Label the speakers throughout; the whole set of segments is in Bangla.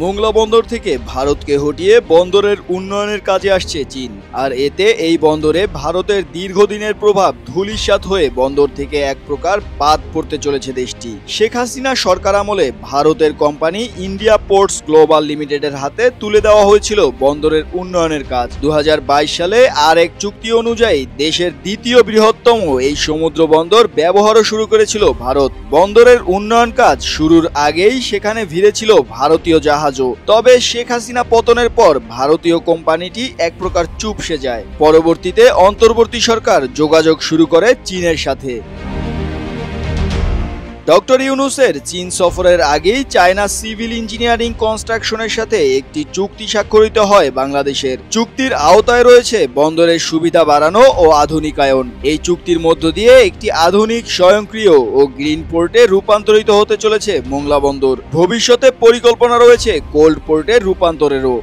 Speaker 1: মোংলা বন্দর থেকে ভারতকে হটিয়ে বন্দরের উন্নয়নের কাজে আসছে চীন। আর এতে এই বন্দরে ভারতের দীর্ঘদিনের প্রভাব ধূলিসাৎ হয়ে বন্দর থেকে এক প্রকার বাদ পড়তে চলেছে দেশটি। শেখ হাসিনা সরকার আমলে ভারতের কোম্পানি ইন্ডিয়া পোর্টস গ্লোবাল লিমিটেডের হাতে তুলে দেওয়া হয়েছিল বন্দরের উন্নয়নের কাজ। 2022 সালে আর এক চুক্তি অনুযায়ী দেশের দ্বিতীয় বৃহত্তম এই সমুদ্র বন্দর ব্যবহারও শুরু করেছিল ভারত। বন্দরের উন্নয়ন কাজ শুরুর আগেই সেখানে ভিড়েছিল ভারতীয় জাহাজও। তবে শেখ হাসিনা পতনের পর ভারতীয় কোম্পানিটি এক প্রকার চুপসে যায়। পরবর্তীতে অন্তর্বর্তী সরকার যোগাযোগ শুরু করে চীনের সাথে। ডক্টর ইউনূসের চীন সফরের আগেই চায়না সিভিল ইঞ্জিনিয়ারিং কনস্ট্রাকশনের সাথে একটি চুক্তি স্বাক্ষরিত হয় বাংলাদেশের। চুক্তির আওতায় রয়েছে বন্দরের সুবিধা বাড়ানো ও আধুনিকায়ন। এই চুক্তির মধ্য দিয়ে একটি আধুনিক, স্বয়ংক্রিয় ও গ্রিন পোর্টে রূপান্তরিত হতে চলেছে মোংলা বন্দর। ভবিষ্যতে পরিকল্পনা রয়েছে কোল্ড পোর্টের রূপান্তরেরও।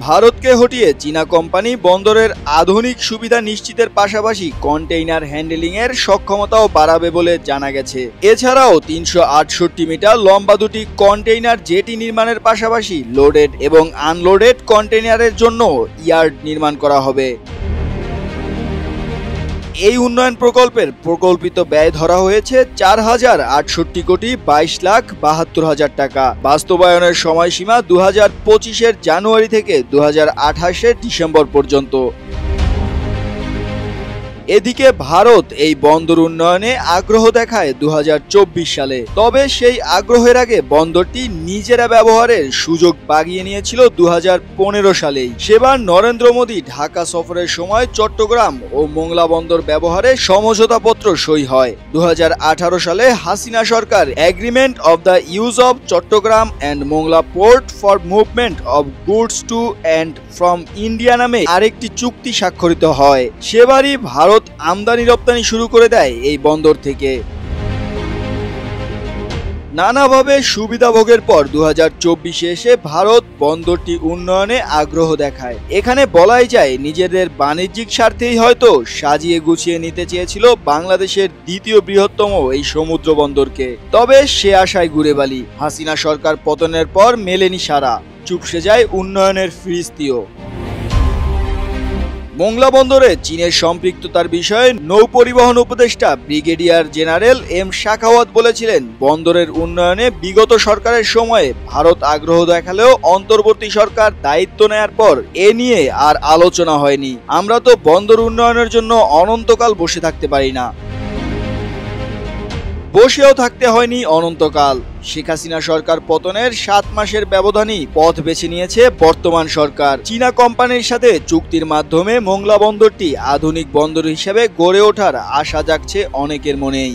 Speaker 1: ভারতকে হটিয়ে চীনা কোম্পানি বন্দরের আধুনিক সুবিধা নিশ্চিতের পাশাপাশি কন্টেইনার হ্যান্ডেলিং এর সক্ষমতাও বাড়াবে বলে জানা গেছে। এছাড়াও 368 মিটার লম্বা দুটি কন্টেইনার জেটি নির্মাণের পাশাপাশি লোডেড এবং আনলোডেড কন্টেইনারের জন্য ইয়ার্ড নির্মাণ করা হবে। এই উন্নয়ন প্রকল্পের প্রকল্পিত ব্যয় ধরা হয়েছে 4,068 কোটি 22,72,000 টাকা। বাস্তবায়নের সময়সীমা 2025-এর জানুয়ারি থেকে 2028-এর ডিসেম্বর পর্যন্ত। এদিকে ভারত এই বন্দর উন্নয়নে আগ্রহ দেখায় 2024 সালে। তবে সেই আগ্রহের আগে বন্দরটি নিজেরা ব্যবহারের সুযোগ বাগিয়ে নিয়েছিল 2015 সালেই। সেবার নরেন্দ্র মোদী ঢাকা সফরের সময় চট্টগ্রাম ও মোংলা বন্দর ব্যবহারে সমঝোতাপত্র সই হয়। 2018 সালে হাসিনা সরকার agreement of the use of Chittagong and Mongla port for movement of goods to and from India নামে আরেকটি চুক্তি স্বাক্ষরিত হয়। সেবারই ভারত আমদানি রপ্তানি শুরু করে দেয় এই বন্দর থেকে। নানাভাবে সুবিধা ভোগের পর 2024-এ এসে ভারত বন্দরটি উন্নয়নে আগ্রহ দেখায়। এখানে বলাই যায় নিজেদের বাণিজ্যিক স্বার্থেই হয়তো সাজিয়ে গুছিয়ে নিতে চেয়েছিল বাংলাদেশের দ্বিতীয় বৃহত্তম এই সমুদ্র বন্দরকে। তবে সে আশায় ঘুরে বালি। হাসিনা সরকার পতনের পর মেলেনি সাড়া, চুপসে যায় উন্নয়নের ফিরিস্তিও। মোংলা বন্দরে চীনের সম্পৃক্ততার বিষয়ে নৌ পরিবহন উপদেষ্টা ব্রিগেডিয়ার জেনারেল এম শাখাওয়াত বলেছিলেন, বন্দরের উন্নয়নে বিগত সরকারের সময়ে ভারত আগ্রহ দেখালেও অন্তর্বর্তী সরকার দায়িত্ব নেয়ার পর এ নিয়ে আর আলোচনা হয়নি। আমরা তো বন্দর উন্নয়নের জন্য অনন্তকাল বসে থাকতে পারি না। বসেও থাকতে হয়নি অনন্তকাল। শেখ হাসিনা সরকার পতনের 7 মাসের ব্যবধানেই পথ বেছে নিয়েছে বর্তমান সরকার। চীনা কোম্পানির সাথে চুক্তির মাধ্যমে মোংলা বন্দরটি আধুনিক বন্দর হিসেবে গড়ে ওঠার আশা জাগছে অনেকের মনেই।